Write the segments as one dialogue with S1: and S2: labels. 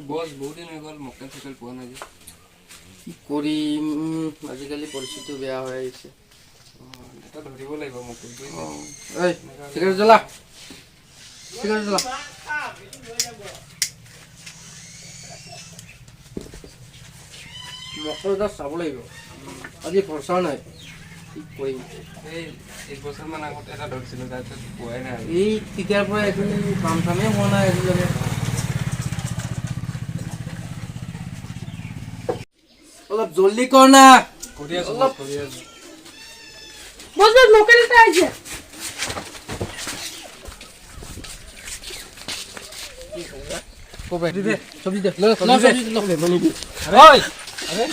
S1: বস বহুত দিন হৈ গ'ল মক্কেল চক্কেল পোৱা নাই যে
S2: কি কৰিম আজিকালি পৰিস্থিতি বেয়া হৈ আহিছে
S1: এটা ধৰিব লাগিব মক্কেল
S2: এই চিগাৰেট জ্বলা চিগাৰেট জ্বলা মক্কেল এটা চাব লাগিব আজি খৰচা নাই কি কৰিম
S1: এই 1 বছৰমান আগত এটা ধৰিছিলোঁ তাৰপিছত পোৱাই নাই
S2: এই তেতিয়াৰ পৰা একো কাম চামেই হোৱা নাই আজিলৈকে অলপ জলদি কৰ না
S1: কৰি আছো
S3: বস বস লোকেল এটা আছে
S2: কোবে দে সবজি দে লো সবজি লো বনি দি ওই আরে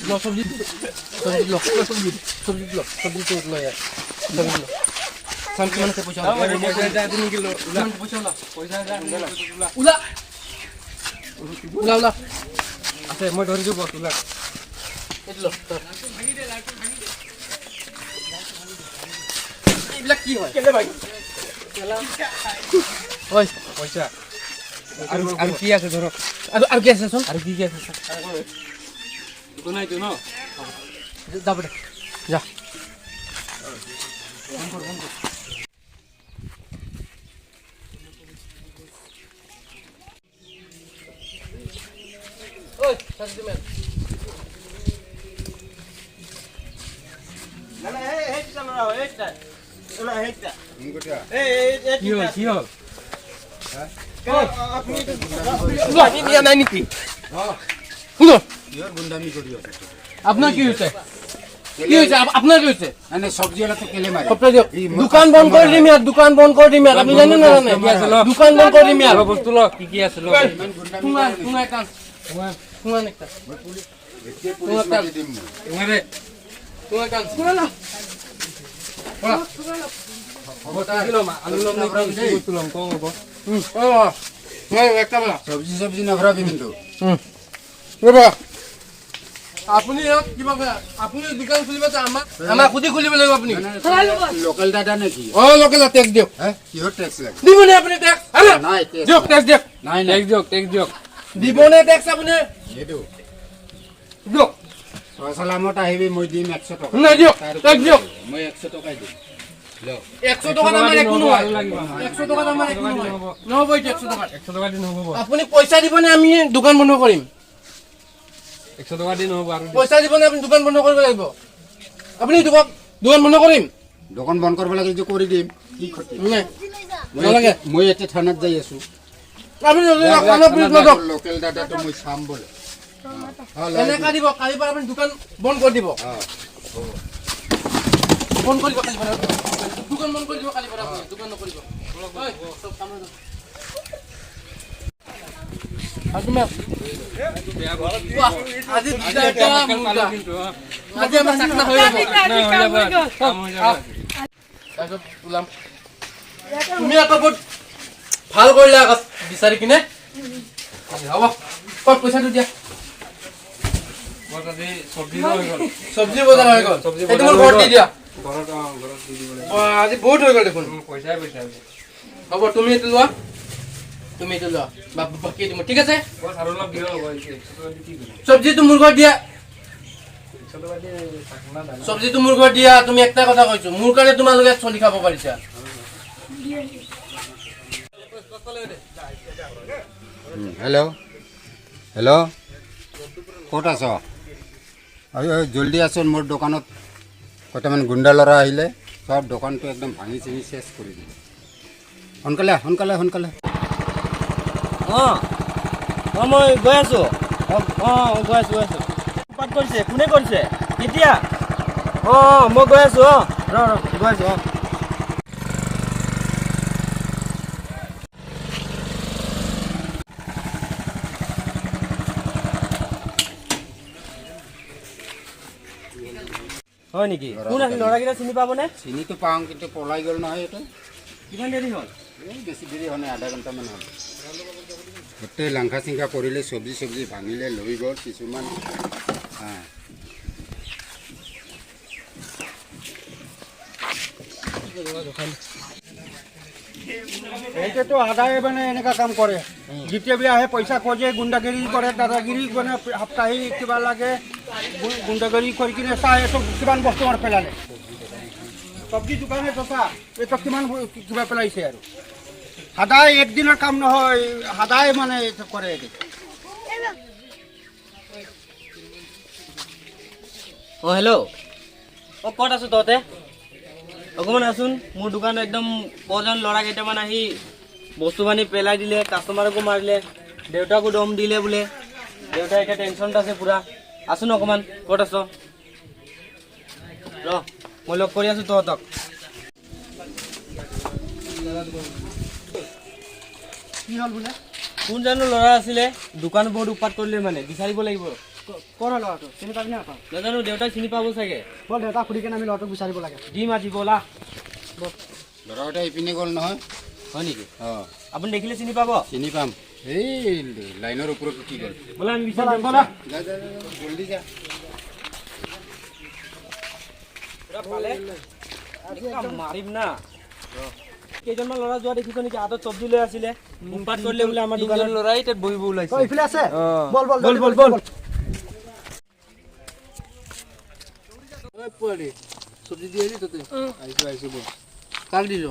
S2: লো সবজি লো সবজি তো লো यार সবজি লো সাম কি মানে পয়সা
S1: পয়সা দিন কিলো
S2: পয়সা লা
S1: পয়সা যা
S2: উলা উলা উলা
S1: আছে মই ধৰিছো বস উলা
S2: এটলো এইবিলাক কি হয়
S1: কেলে ভাই
S2: ওই
S1: পয়সা আৰু কি আছে ধৰক
S2: আৰু কি আছে শুন
S1: আৰু কি আছে তো নাই তো ন
S2: যা বেটা যা ওই সবজি মে
S4: না না এই চল রাও এইটা না এইটা
S1: মুগটা
S4: এই
S1: কি হল
S4: আপনি
S2: আপনি নিয়া নাই নেকি শুনো
S5: কিহৰ গুন্ডামি কৰি আছে
S2: আপনার কি হয়েছে আপনার কি হয়েছে
S5: মানে সবজি ওলা তো কেলে মারে
S2: সপ্তাহ দিও দোকান বন্ধ করে দিম ইয়ার দোকান বন্ধ করে দিম ইয়ার আপনি জানেন না জানেন দোকান বন্ধ করে দিম ইয়ার
S1: বস্তু ল কি আছে ল
S5: ইমান গুন্ডামি
S2: শুনা শুনা কান শুনা একটা
S5: এতিয়া পুলিচ মাৰি দিম মই
S1: তোমারে
S2: শুনা কান শুনা না
S1: কিলো আলু লম না বস্তু লম কম হবো
S2: একটা বলা
S5: সবজি নভৰাবি কিন্তু
S2: ৰবা আপুনি কিবা আপুনি দোকান খুলিব তো আমাক খুদি খুলিব লাগিব আপুনি
S5: লোকেল দাদা নেকি
S2: লোকেল টেক্স দিয়ক
S5: কিহৰ টেক্স লাগে
S2: দিবনে আপুনি টেক্স
S5: নাই
S2: দিয়ক টেক্স দিয়ক
S5: নাই
S1: টেক্স দিয়ক
S2: দিবনে টেক্স আপুনি
S5: সেইটো
S2: দিয়ক
S5: চলামত আহিবি মই দিম 100 টকা
S2: নাই দিয়ক টেক্স দিয়ক
S5: মই 100 টকাই দিম
S2: 100 টকা আমাৰ একো নহয় 100 টকা আমাৰ একো নহয় নহব 100 টকা
S1: 100 টকা দিন হ'ব
S2: আপুনি পইচা দিবনে আমি দোকান বন্ধ কৰিম
S1: 100 টকা দিন হ'ব আৰু
S2: পইচা দিবনে আপুনি দোকান বন্ধ কৰিব লাগিব আপুনি দোকান বন্ধ কৰিম
S5: দোকান বন্ধ কৰিব লাগে যে কৰি দিম কি ক্ষতি
S2: নাই নালাগে
S5: মই এতিয়া থানাত যাই আছো
S2: আপুনি
S5: লোকেল দাদাটো মই চাম বোলে
S2: এনেকা দিব কালি পৰা আপুনি দোকান বন্ধ কৰি দিব বন্ধ কৰিব কালি পৰা দোকান বন্ধ কৰি দিব কালি পৰা আপুনি দোকান নকৰিব সব কাম আজি আমাৰ চাকনা হৈ যাব ওলাম তুমি আকৌ বহুত ভাল কৰিলা আকৌ বিচাৰি কিনে হ'ব ক'ত পইচাটো দিয়া
S1: বৰ্তমানে সবজি হৈ গ'ল
S2: চব্জি বজাৰ হৈ গ'ল এইটো মোৰ ঘৰত দি দিয়া
S1: ঘৰত দি দিব লাগিব
S2: আজি বহুত হৈ গ'ল দেখোন
S1: পইচাই
S2: হ'ব তুমি এইটো লোৱা তুমি এইটো লোৱা বাকী দিম ঠিক আছে
S1: বস আৰু অলপ দিও হ'ব 100 টকা দি কি কৰিম
S2: চব্জিটো মোৰ ঘৰত দিয়া
S1: 100 টকা দি থাকনা দানা
S2: চব্জিটো মোৰ ঘৰত দিয়া তুমি একটা কথা কৈছো মোৰ কাৰণে তোমালোকে চলি খাব পাৰিছা
S5: হেল্ল' হেল্ল' ক'ত আছ জলদি আছোন মোৰ দোকানত কেইটামান গুণ্ডা ল'ৰা আহিলে সব দোকানটো একদম ভাঙি চিঙি চেছ কৰি দিলে সোনকালে সোনকালে সোনকালে
S4: মই গৈ আছো গৈ আছো পাত কৰিছে কোনে কৰিছে কেতিয়া মই গৈ আছো গৈ আছো হয় নেকি কোন আছে ল'ৰাকেইটা চিনি পাবনে
S5: চিনিটো পাওঁ কিন্তু পলাই গ'ল নহয় এইটো
S4: কিমান দেৰি হ'ল
S5: বেছি দেৰি হোৱা নাই আধা ঘণ্টামান হ'ল গোটেই লাংখা চিংখা কৰিলে চব্জি ভাঙিলে লৈ গ'ল কিছুমান এইটোতো আদায়ে মানে এনেকুৱা কাম কৰে
S3: যেতিয়া বোলে আহে পইচা খোজে গুণ্ডাগিৰি কৰে দাদাগিৰি মানে সাপ্তাহিক কিবা লাগে গুণ্ডাগিৰি কৰি কিনে চাই চব কিমান বস্তু আমাৰ পেলালে চব্জি দোকানে তথা এইটো কিমান কিবা পেলাইছে আৰু সদায় একদিনৰ কাম নহয় সদায় মানে কৰে
S4: অ হেল্ল' অ ক'ত আছো তহঁতে অকণমান আছোন মোৰ দোকানত একদম কজন ল'ৰা কেইটামান আহি বস্তু বানি পেলাই দিলে কাষ্টমাৰকো মাৰিলে দেউতাকো দম দিলে বোলে দেউতা এতিয়া টেনশ্যনত আছে পুৰা আছোন অকণমান ক'ত আছ ৰ মই লগ কৰি আছো তহঁতক
S3: কি হ'ল বোলে
S4: কোন জানো ল'ৰা আছিলে দোকান বহুত উৎপাত কৰিলে মানে বিচাৰিব লাগিব
S3: ক'ৰ হয় ল'ৰাটো চিনি পাবি নে নাপাওঁ
S4: নাজানো দেউতাক চিনি পাব চাগে
S3: ব'ল দেউতাক সুধি কেনে আমি ল'ৰাটোক বিচাৰিব লাগে
S4: দিম আজি ব'লা
S5: ল'ৰাকেইটা ইপিনে গ'ল নহয়
S4: হয় নেকি
S5: অঁ
S4: আপুনি দেখিলে চিনি পাব
S5: চিনি পাম এই লাইনৰ ওপৰত উঠি গ'ল
S4: ব'লা আমি বিচাৰিম ব'লা
S5: যা যা যা, জলদি যা
S4: মাৰিম না কেইজনমান ল'ৰা যোৱা দেখিছ নেকি হাতত চব্জি লৈ আছিলে উৎপাত কৰিলে বোলে আমাৰ দোকানৰ
S2: ল'ৰাই তাত বহিব ওলাইছে
S3: তই ইফালে আছে বল বল
S4: বল, বল, বল।
S2: পোৱালি চব্জি দি আহিলি তাতে আহিছো বল কাক দিছ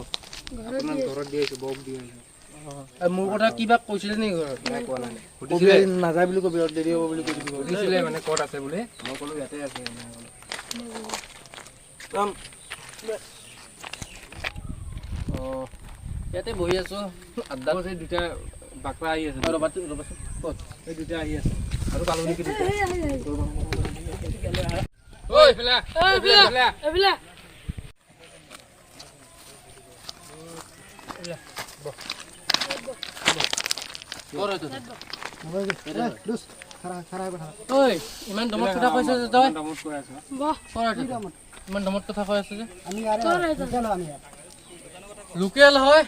S5: আপোনাৰ ঘৰত দি আহিছোঁ বৌক দি আহিছোঁ
S2: মোৰ কথা কিবা কৈছিলে নেকি ঘৰত
S5: নাই কোৱা নাই
S2: কবি নাযায় বুলি কবি দেৰি হ'ব বুলি কৈ দিবি
S5: সুধিছিলে মানে ক'ত আছে বোলে মই ক'লোঁ ইয়াতে আছে
S2: ইয়াতে বহি আছো আড্ডা
S1: এই দুটা বাকৰা আহি আছে
S2: ৰ'বাচোন ক'ত
S1: এই দুটা আহি আছে
S2: আৰু পালো নেকি দুটা
S1: ঐ এইফালে এইফালে
S2: ঐ ইমান দমত কথা কৈছ যে তই
S1: দামত কৈ আছো
S2: ইমান দমত কথা কৈ আছ যে
S3: আমি আমি
S2: লোকেল হয়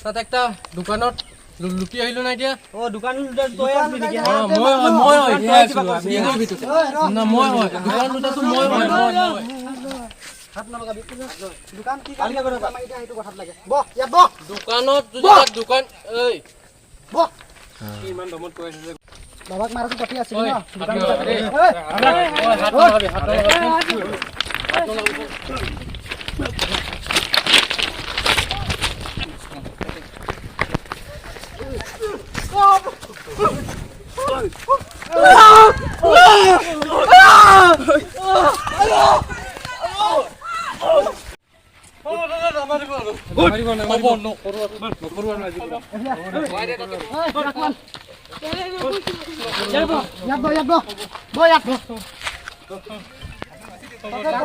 S2: তাত একটা দোকানত লুটি আহিলো নাই এতিয়া
S4: অ দোকানত তই আছিলি নেকি
S2: মই হয় কি কৰিবি তই না মই হয় দোকান দুটাতো মই হয়
S3: হাত নলগাবি দোকান কি কালি কৰে আমাৰ এতিয়া সেইটো কথাত লাগে বহ ইয়াত বহ
S2: দোকানত যদি তাত দোকান এই
S3: বহ
S1: ইমান দামত কৈ আছে যে
S3: বাবাক মাৰটো কটি আছিল
S2: ঐ,
S3: ন
S2: হাত
S3: দোকান
S2: নলগাবি।
S3: ঐ,
S2: হাত নলগাবি হাত নলগাবি
S3: ইয়াত বহ ইয়াত বহ বহ ইয়াত বহ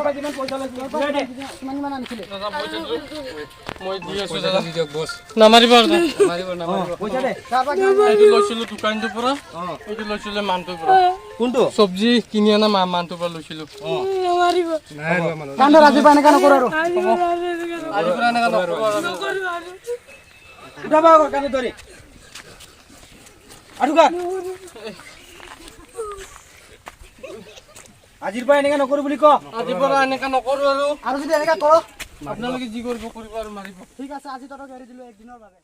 S3: কিমান পইচা লাগিছিল কিমান আনিছিলে
S2: মই দি আছো দাদা
S5: দিয়ক বছ
S2: নামাৰিব
S3: পইচা দে
S2: এইটো লৈছিলো দোকানটোৰ পৰা এইটো লৈছিলো মানুহটোৰ পৰা
S4: কোনটো
S2: চব্জি কিনি অনা মানুহটোৰ পৰা লৈছিলো
S3: কান্দৰ আজি পাই এনেকা নকৰো আৰু
S2: আজিৰ পৰা এনেকুৱা নকৰো
S4: উঠাবা কানে ধৰি আৰু কা আজিৰ পৰা এনেকা নকৰো বুলি ক
S2: আজিৰ পৰা এনেকুৱা নকৰো আৰু
S3: আৰু যদি এনেকা কৰ
S2: আপোনালোকে যি কৰিব কৰিব আৰু মাৰিব
S3: ঠিক আছে আজি তহঁতক এৰি দিলো একদিনৰ বাবে